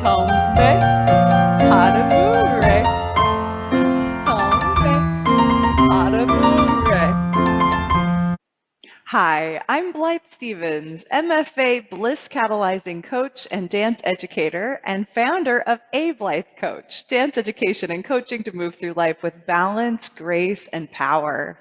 Tombé Pas de Bourrée. Tombé Pas de Bourrée. Hi, I'm Blythe Stevens, MFA Bliss Catalyzing Coach and Dance Educator, and founder of A Blythe Coach, dance education and coaching to move through life with balance, grace, and power.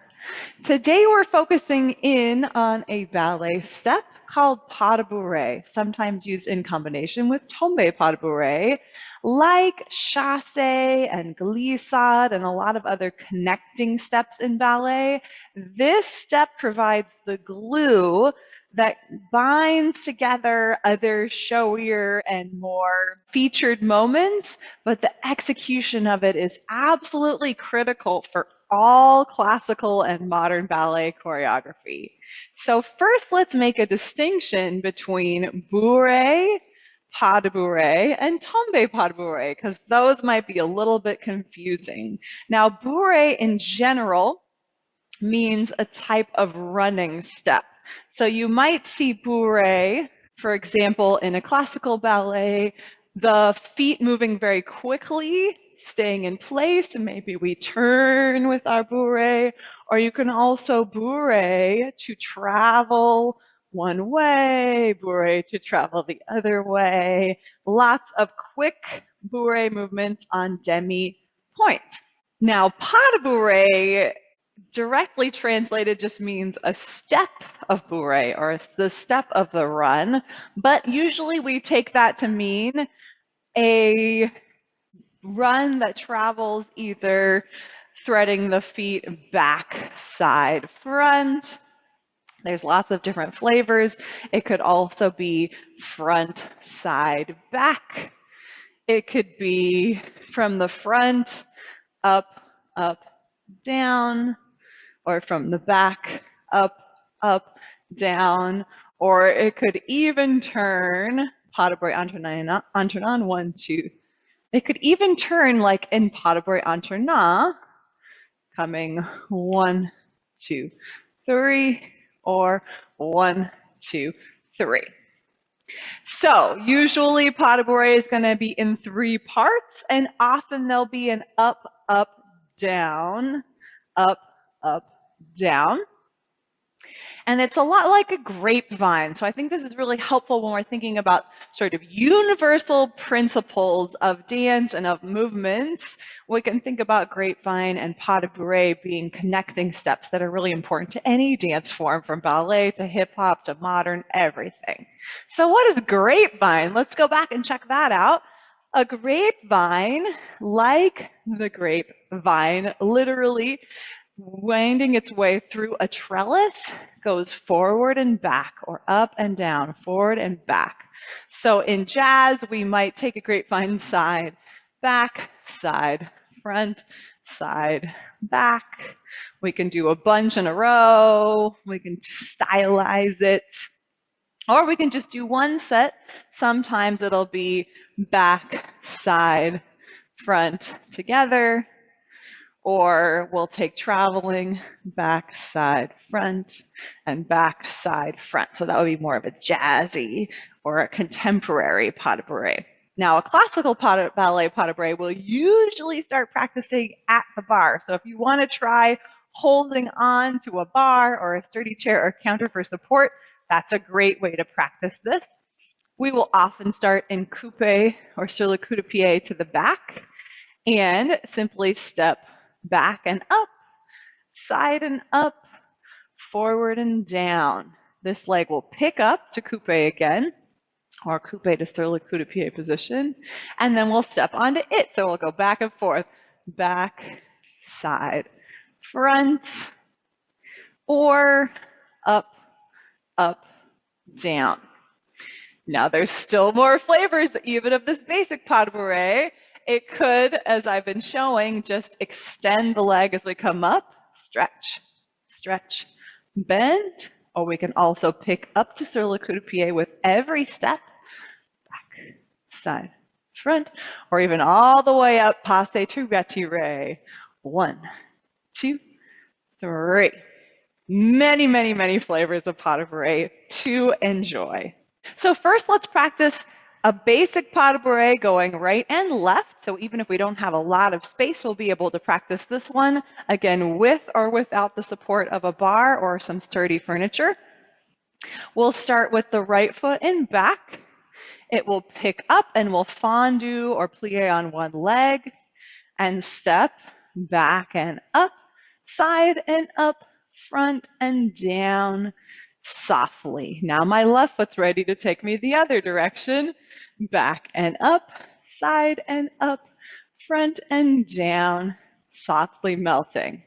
Today we're focusing in on a ballet step called Pas de Bourrée, sometimes used in combination with Tombé Pas de Bourrée, like chasse and glissade and a lot of other connecting steps in ballet. This step provides the glue that binds together other showier and more featured moments, but the execution of it is absolutely critical for all classical and modern ballet choreography. So first, let's make a distinction between bourrée, pas de bourrée, and tombé pas de bourrée, because those might be a little bit confusing. Now, bourrée in general means a type of running step. So you might see bourrée, for example, in a classical ballet, the feet moving very quickly, staying in place, and maybe we turn with our bourrée, or you can also bourrée to travel one way, bourrée to travel the other way. Lots of quick bourrée movements on demi-point. Now, pas de bourrée directly translated just means a step of bourrée, or the step of the run, but usually we take that to mean a run that travels either threading the feet back, side, front. There's lots of different flavors. It could also be front, side, back. It could be from the front, up, up, down, or from the back, up, up, down, or it could even turn, pas de bourrée entournant, 1, 2. It could even turn like in pas de bourrée entournant, coming 1, 2, 3, or 1, 2, 3. So usually pas de bourrée is going to be in 3 parts, and often there'll be an up, up, down, up, up, down. And it's a lot like a grapevine. So I think this is really helpful when we're thinking about sort of universal principles of dance and of movements. We can think about grapevine and pas de bourrée being connecting steps that are really important to any dance form, from ballet to hip hop to modern, everything. So what is grapevine? Let's go back and check that out. A grapevine, like the grapevine, literally winding its way through a trellis, goes forward and back, or up and down, forward and back. So in jazz, we might take a grapevine side, back, side, front, side, back. We can do a bunch in a row. We can stylize it. Or we can just do one set. Sometimes it'll be back, side, front together. Or we'll take traveling, back, side, front, and back, side, front. So that would be more of a jazzy or a contemporary pas de bourrée. Now, a classical ballet pas de bourrée will usually start practicing at the bar. So if you want to try holding on to a bar or a sturdy chair or counter for support, that's a great way to practice this. We will often start in coupe or sur le coup de pied to the back and simply step back and up, side and up, forward and down. This leg will pick up to coupe again, or coupe to sur le coup de pied position, and then we'll step onto it. So we'll go back and forth, back, side, front, or up, up, down. Now there's still more flavors even of this basic pas de bourrée. It could, as I've been showing, just extend the leg as we come up, stretch, stretch, bend, or we can also pick up to sur le coup de pied with every step, back, side, front, or even all the way up, passe to retiré. 1, 2, 3. Many, many, many flavors of pas de bourrée to enjoy. So first, let's practice A basic pas de bourrée going right and left. So even if we don't have a lot of space, we'll be able to practice this one, again, with or without the support of a bar or some sturdy furniture. We'll start with the right foot in back. It will pick up and we'll fondue or plie on one leg and step back and up, side and up, front and down softly. Now my left foot's ready to take me the other direction. Back and up, side and up, front and down, softly melting.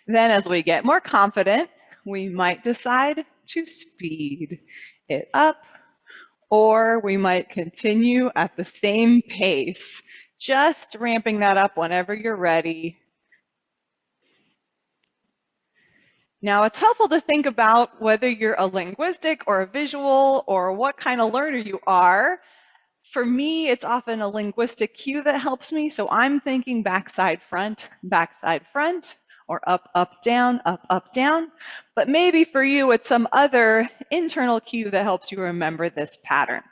Then as we get more confident, we might decide to speed it up, or we might continue at the same pace, just ramping that up whenever you're ready. Now, it's helpful to think about whether you're a linguistic or a visual or what kind of learner you are. For me, it's often a linguistic cue that helps me. So I'm thinking backside, front, or up, down, up, down. But maybe for you, it's some other internal cue that helps you remember this pattern.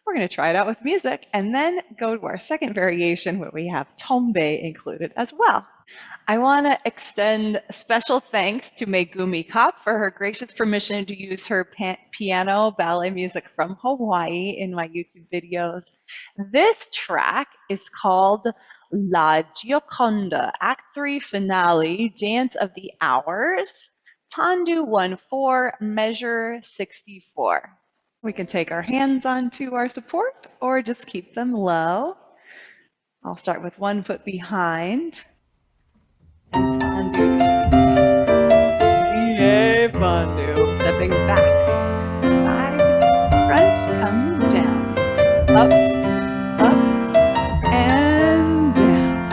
We're going to try it out with music and then go to our second variation where we have Tombé included as well. I want to extend special thanks to Megumi Kopp for her gracious permission to use her piano ballet music from Hawaii in my YouTube videos. This track is called La Gioconda, Act 3 Finale, Dance of the Hours, Tandu 1-4, measure 64. We can take our hands onto our support or just keep them low. I'll start with one foot behind. Fondue. Yay, fondue. Stepping back. Side, front, come down. Up, and down.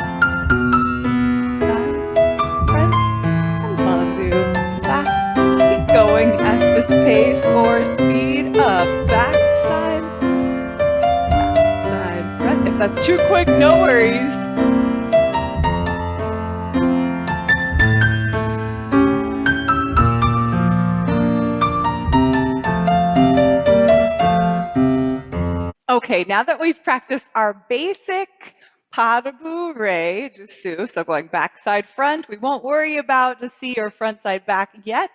Side, front, and fondue. Back. Keep going at this pace or speed up. Back, side, front. If that's too quick, no worries. Okay, now that we've practiced our basic pas de bourrée, dessous, so going back, side, front, we won't worry about dessous or front, side, back yet,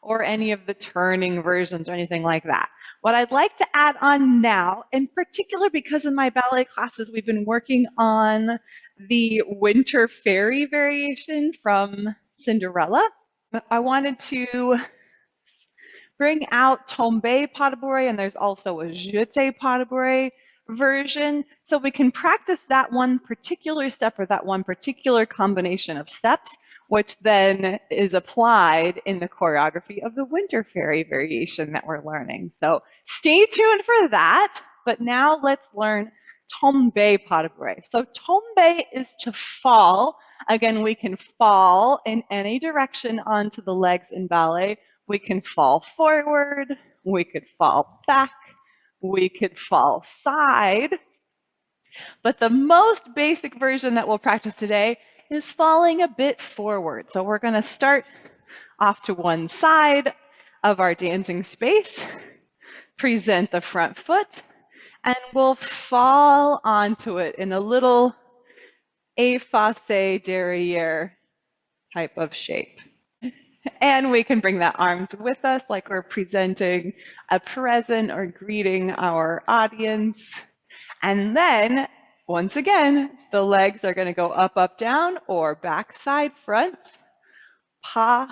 or any of the turning versions or anything like that. What I'd like to add on now, in particular because in my ballet classes we've been working on the winter fairy variation from Cinderella, I wanted to bring out Tombé Pas de Bourrée, and there's also a Jeté Pas de Bourrée version, so we can practice that one particular step or that one particular combination of steps, which then is applied in the choreography of the Winter Fairy variation that we're learning. So stay tuned for that, but now let's learn Tombé Pas de Bourrée. So Tombé is to fall. Again, we can fall in any direction onto the legs in ballet. We can fall forward, we could fall back, we could fall side. But the most basic version that we'll practice today is falling a bit forward. So we're going to start off to one side of our dancing space, present the front foot, and we'll fall onto it in a little effacé derrière type of shape. And we can bring that arms with us like we're presenting a present or greeting our audience. And then, once again, the legs are going to go up, down, or back, side, front. Pas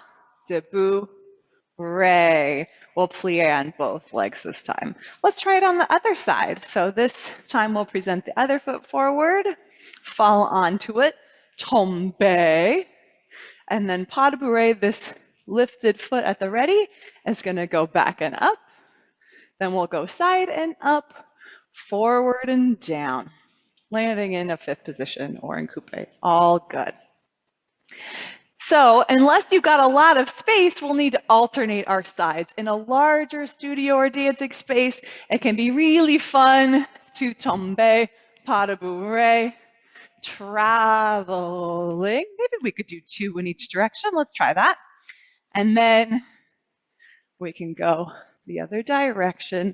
de bourrée. We'll plie on both legs this time. Let's try it on the other side. So this time we'll present the other foot forward, fall onto it, tombe. And then pas de bourrée, this lifted foot at the ready, is going to go back and up. Then we'll go side and up, forward and down, landing in a fifth position or in coupe. All good. So unless you've got a lot of space, we'll need to alternate our sides. In a larger studio or dancing space, it can be really fun to tombe, pas de bourrée, traveling. Maybe we could do two in each direction. Let's try that. And then we can go the other direction,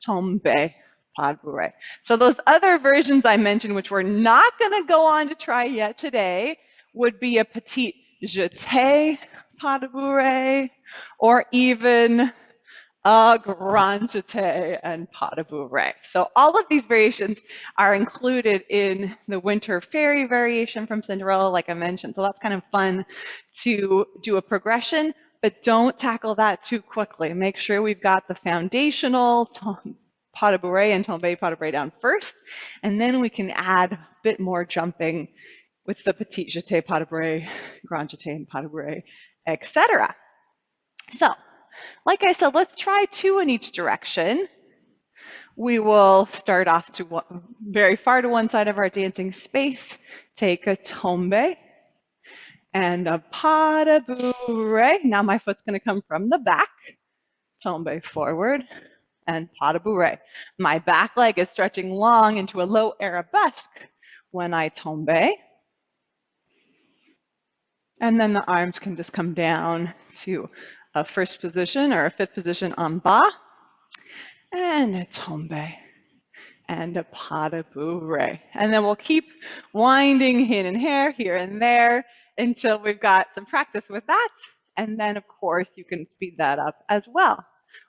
tombe, pas de bourrée. So those other versions I mentioned, which we're not going to go on to try yet today, would be a petit jeté pas de bourrée, or even a grand jeté and pas de bourrée. So all of these variations are included in the winter fairy variation from Cinderella, like I mentioned. So that's kind of fun to do a progression, but don't tackle that too quickly. Make sure we've got the foundational pas de bourrée and Tombé Pas de Bourrée down first, and then we can add a bit more jumping with the petit jeté pas de bourrée, grand jeté and pas de bourrée, etc. So, like I said, let's try 2 in each direction. We will start off to very far to one side of our dancing space, take a tombé and a pas de bourrée. Now my foot's going to come from the back, tombé forward, and pas de bourrée. My back leg is stretching long into a low arabesque when I tombé. And then the arms can just come down to a first position or a fifth position en bas, and a tombé, and a pas de bourrée. And then we'll keep winding here and there until we've got some practice with that. And then, of course, you can speed that up as well.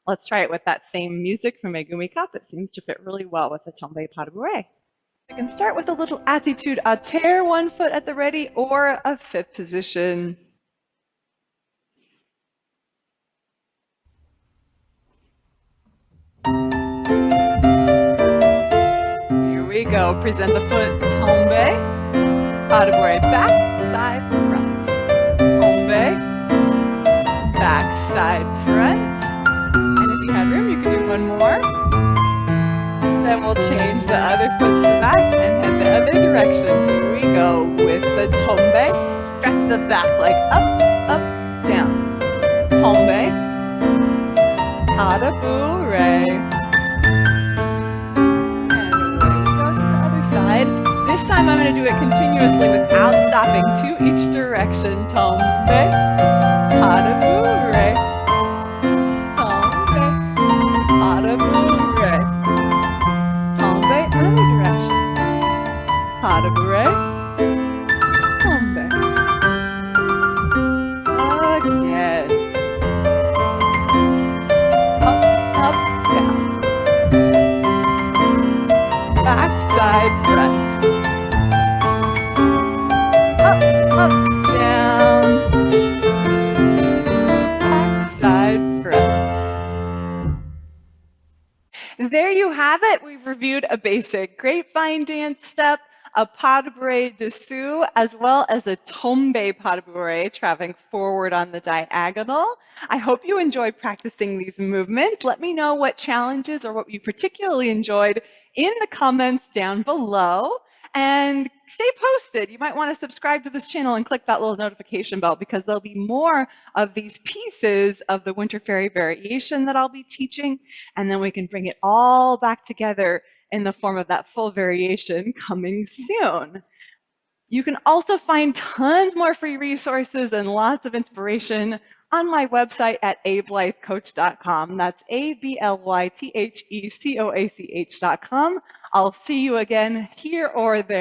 Let's try it with that same music from Megumi Cup. It seems to fit really well with the tombé pas de bourrée. I can start with a little attitude à terre, 1 foot at the ready, or a fifth position. Here we go. Present the foot, tombé, pas de bourrée, back, side, front. Tombé, back, side, front. And if you had room, you could do 1 more. Then we'll change the other foot to the back and head the other direction. Here we go with the tombé. Stretch the back leg up, up, down. Tombé, pas de bourrée. And away we go to the other side. This time I'm going to do it continuously without stopping to each direction. Tombé, pas de bourrée. Tombé, pas de bourrée. Tombé, other direction. Pas de bourrée. Tombé. Again. Up, up, down. Back, side, front. Up, up, down. Back, side, front. There you have it. We've reviewed a basic grapevine dance step, a pas de bourrée dessous, as well as a tombé pas de bourrée, traveling forward on the diagonal. I hope you enjoyed practicing these movements. Let me know what challenges or what you particularly enjoyed in the comments down below. And stay posted. You might want to subscribe to this channel and click that little notification bell, because there'll be more of these pieces of the Winter Fairy variation that I'll be teaching, and then we can bring it all back together in the form of that full variation coming soon. You can also find tons more free resources and lots of inspiration on my website at ablythecoach.com. That's ABLYTHECOACH.com. I'll see you again here or there.